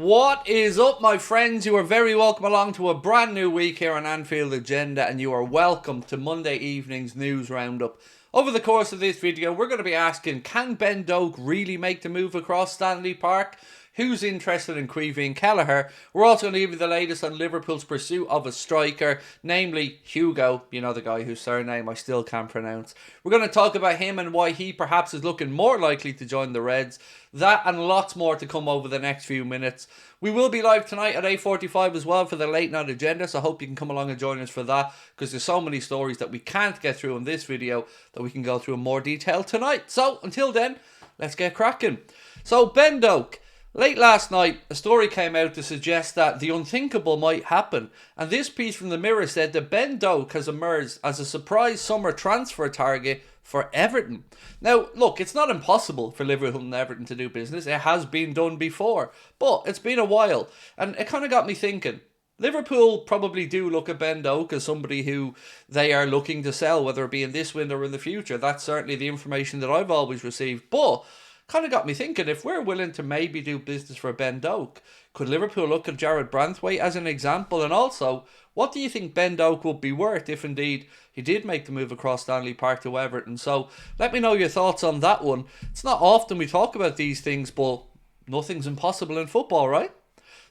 What is up, my friends? You are very welcome along to a brand new week here on Anfield Agenda, and you are welcome to Monday evening's news roundup. Over the course of this video, we're going to be asking, can Ben Doak really make the move across Stanley Park? Who's interested in Caoimhín Kelleher? We're also going to give you the latest on Liverpool's pursuit of a striker, namely Hugo, you know, the guy whose surname I still can't pronounce. We're going to talk about him and why he perhaps is looking more likely to join the Reds. That and lots more to come over the next few minutes. We will be live tonight at 8:45 as well for the late night agenda, so I hope you can come along and join us for that, because there's so many stories that we can't get through in this video that we can go through in more detail tonight. So until then, let's get cracking. So Ben Doak. Late last night, a story came out to suggest that the unthinkable might happen, and this piece from the Mirror said that Ben Doak has emerged as a surprise summer transfer target for Everton. Now, look, it's not impossible for Liverpool and Everton to do business. It has been done before, but it's been a while, and it kind of got me thinking. Liverpool probably do look at Ben Doak as somebody who they are looking to sell, whether it be in this window or in the future. That's certainly the information that I've always received, but kind of got me thinking, if we're willing to maybe do business for Ben Doak, could Liverpool look at Jared Branthwaite as an example? And also, what do you think Ben Doak would be worth if indeed he did make the move across Stanley Park to Everton? So let me know your thoughts on that one. It's not often we talk about these things, but nothing's impossible in football, right?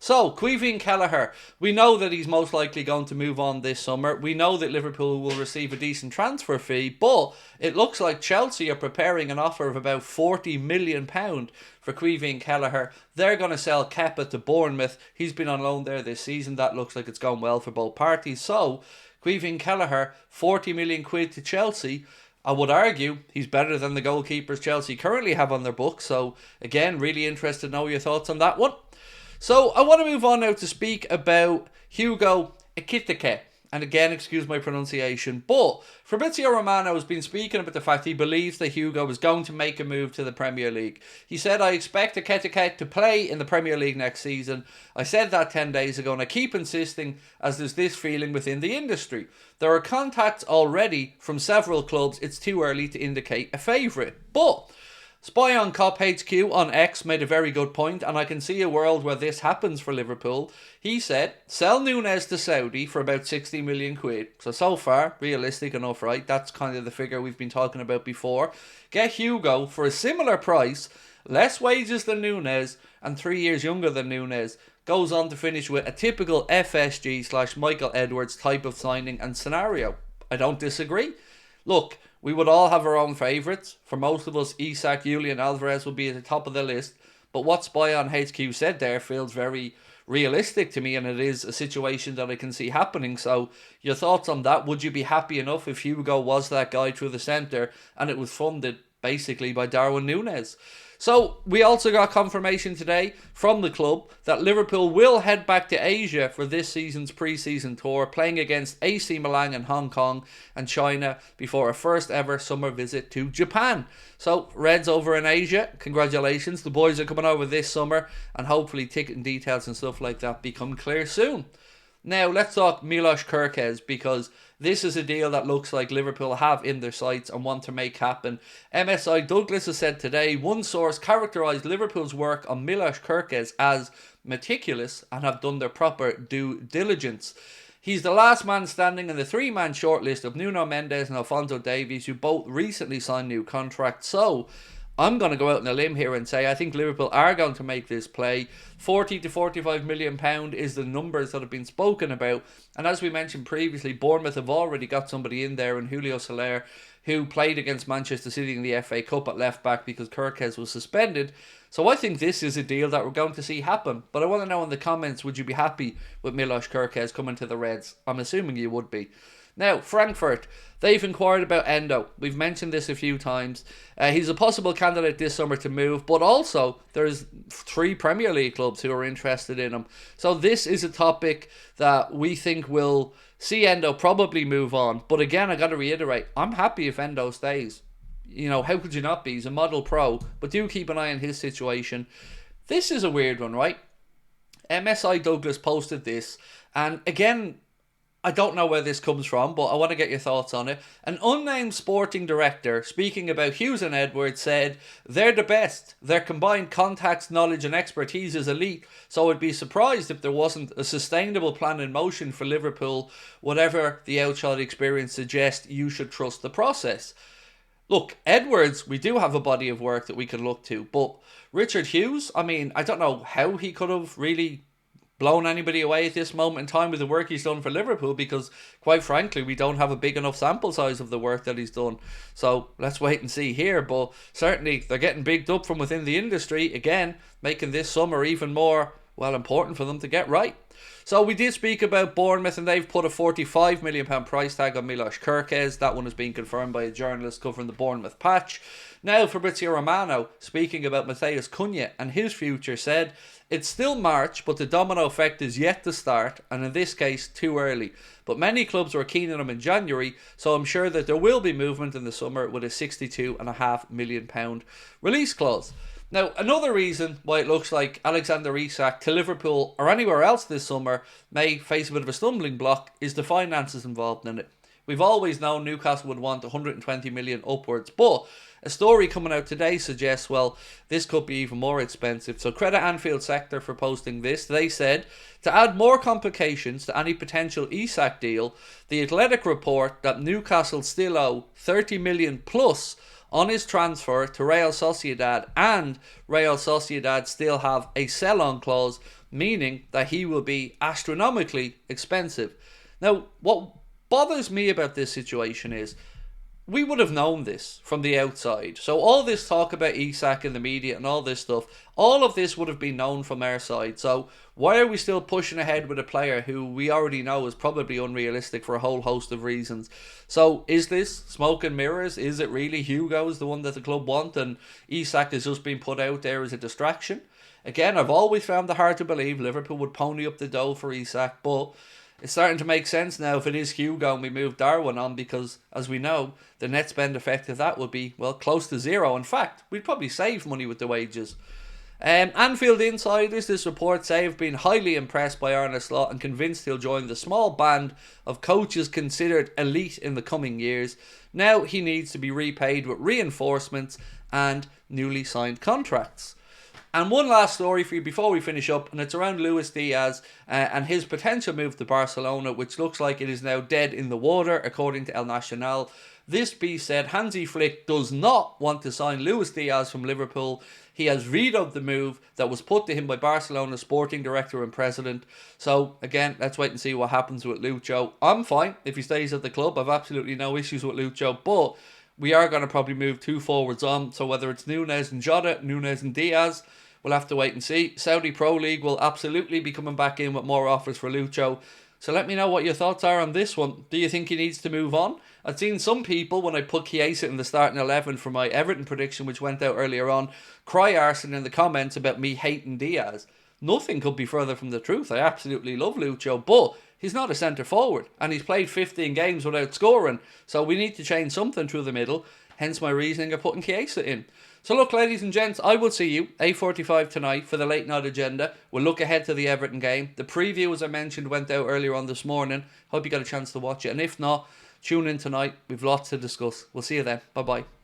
So, Caoimhín Kelleher, we know that he's most likely going to move on this summer. We know that Liverpool will receive a decent transfer fee, but it looks like Chelsea are preparing an offer of about £40 million for Caoimhín Kelleher. They're going to sell Kepa to Bournemouth. He's been on loan there this season. That looks like it's gone well for both parties. So, Caoimhín Kelleher, £40 million to Chelsea. I would argue he's better than the goalkeepers Chelsea currently have on their books. So, again, really interested to know your thoughts on that one. So, I want to move on now to speak about Hugo EKITIKE. And again, excuse my pronunciation, but Fabrizio Romano has been speaking about the fact he believes that Hugo is going to make a move to the Premier League. He said, I expect EKITIKE to play in the Premier League next season. I said that 10 days ago, and I keep insisting as there's this feeling within the industry. There are contacts already from several clubs. It's too early to indicate a favourite. But Spy on Cop HQ on X made a very good point, and I can see a world where this happens for Liverpool. He said, sell Núñez to Saudi for about 60 million quid. So far, realistic enough, right? That's kind of the figure we've been talking about before. Get Hugo for a similar price, less wages than Núñez, and 3 years younger than Núñez. Goes on to finish with a typical FSG/Michael Edwards type of signing and scenario. I don't disagree. Look, we would all have our own favourites. For most of us, Isak, Julian Alvarez will be at the top of the list. But what Spy on HQ said there feels very realistic to me, and it is a situation that I can see happening. So your thoughts on that? Would you be happy enough if Hugo was that guy through the centre and it was funded basically by Darwin Núñez? So we also got confirmation today from the club that Liverpool will head back to Asia for this season's pre-season tour, playing against AC Milan in Hong Kong and China before a first ever summer visit to Japan. So Reds over in Asia, congratulations. The boys are coming over this summer, and hopefully ticket details and stuff like that become clear soon. Now, let's talk Milos Kerkez, because this is a deal that looks like Liverpool have in their sights and want to make happen. MSI Douglas has said today, one source characterised Liverpool's work on Milos Kerkez as meticulous and have done their proper due diligence. He's the last man standing in the three-man shortlist of Nuno Mendes and Alphonso Davies, who both recently signed new contracts. So I'm going to go out on a limb here and say I think Liverpool are going to make this play. 40 to 45 million pound is the numbers that have been spoken about. And as we mentioned previously, Bournemouth have already got somebody in there in Julio Soler, who played against Manchester City in the FA Cup at left back because Kerkez was suspended. So I think this is a deal that we're going to see happen. But I want to know in the comments, would you be happy with Milos Kerkez coming to the Reds? I'm assuming you would be. Now, Frankfurt, they've inquired about Endo. We've mentioned this a few times. He's a possible candidate this summer to move, but also there's 3 Premier League clubs who are interested in him. So this is a topic that we think will see Endo probably move on. But again, I got to reiterate, I'm happy if Endo stays. You know, how could you not be? He's a model pro, but do keep an eye on his situation. This is a weird one, right? MSI Douglas posted this, and again, I don't know where this comes from, but I want to get your thoughts on it. An unnamed sporting director, speaking about Hughes and Edwards, said, "They're the best. Their combined contacts, knowledge and expertise is elite, so I'd be surprised if there wasn't a sustainable plan in motion for Liverpool. Whatever the outside experience suggests, you should trust the process." Look, Edwards, we do have a body of work that we could look to, but Richard Hughes, I mean, I don't know how he could have really blown anybody away at this moment in time with the work he's done for Liverpool, because quite frankly we don't have a big enough sample size of the work that he's done. So let's wait and see here, but certainly they're getting bigged up from within the industry, again making this summer even more, well, important for them to get right. So we did speak about Bournemouth, and they've put a £45 million price tag on Milos Kerkez. That one has been confirmed by a journalist covering the Bournemouth patch. Now Fabrizio Romano, speaking about Matheus Cunha and his future, said, "It's still March, but the domino effect is yet to start, and in this case too early. But many clubs were keen on him in January, so I'm sure that there will be movement in the summer with a £62.5 million release clause." Now, another reason why it looks like Alexander Isak to Liverpool or anywhere else this summer may face a bit of a stumbling block is the finances involved in it. We've always known Newcastle would want 120 million upwards, but a story coming out today suggests, well, this could be even more expensive. So credit Anfield sector for posting this. They said, to add more complications to any potential Isak deal, the Athletic report that Newcastle still owe 30 million plus on his transfer to Real Sociedad, and Real Sociedad still have a sell-on clause, meaning that he will be astronomically expensive. Now, what bothers me about this situation is we would have known this from the outside. So all this talk about Isak in the media and all this stuff, all of this would have been known from our side. So why are we still pushing ahead with a player who we already know is probably unrealistic for a whole host of reasons? So is this smoke and mirrors? Is it really Hugo's the one that the club want and Isak has just been put out there as a distraction? Again, I've always found it hard to believe Liverpool would pony up the dough for Isak, but it's starting to make sense now if it is Hugo and we move Darwin on, because, as we know, the net spend effect of that would be, well, close to zero. In fact, we'd probably save money with the wages. Anfield insiders, this report say, have been highly impressed by Arne Slot and convinced he'll join the small band of coaches considered elite in the coming years. Now he needs to be repaid with reinforcements and newly signed contracts. And one last story for you before we finish up, and it's around Luis Diaz and his potential move to Barcelona, which looks like it is now dead in the water, according to El Nacional. This piece said Hansi Flick does not want to sign Luis Diaz from Liverpool. He has vetoed the move that was put to him by Barcelona's sporting director and president. So, again, let's wait and see what happens with Lucho. I'm fine if he stays at the club. I've absolutely no issues with Lucho, but we are going to probably move two forwards on. So whether it's Núñez and Jota, Núñez and Diaz, we'll have to wait and see. Saudi Pro League will absolutely be coming back in with more offers for Lucho. So let me know what your thoughts are on this one. Do you think he needs to move on? I've seen some people, when I put Chiesa in the starting 11 for my Everton prediction, which went out earlier on, cry arson in the comments about me hating Diaz. Nothing could be further from the truth. I absolutely love Lucho, but he's not a centre forward, and he's played 15 games without scoring. So we need to change something through the middle, hence my reasoning of putting Chiesa in. So look, ladies and gents, I will see you 8:45 tonight for the late night agenda. We'll look ahead to the Everton game. The preview, as I mentioned, went out earlier on this morning. Hope you got a chance to watch it. And if not, tune in tonight. We've lots to discuss. We'll see you then. Bye-bye.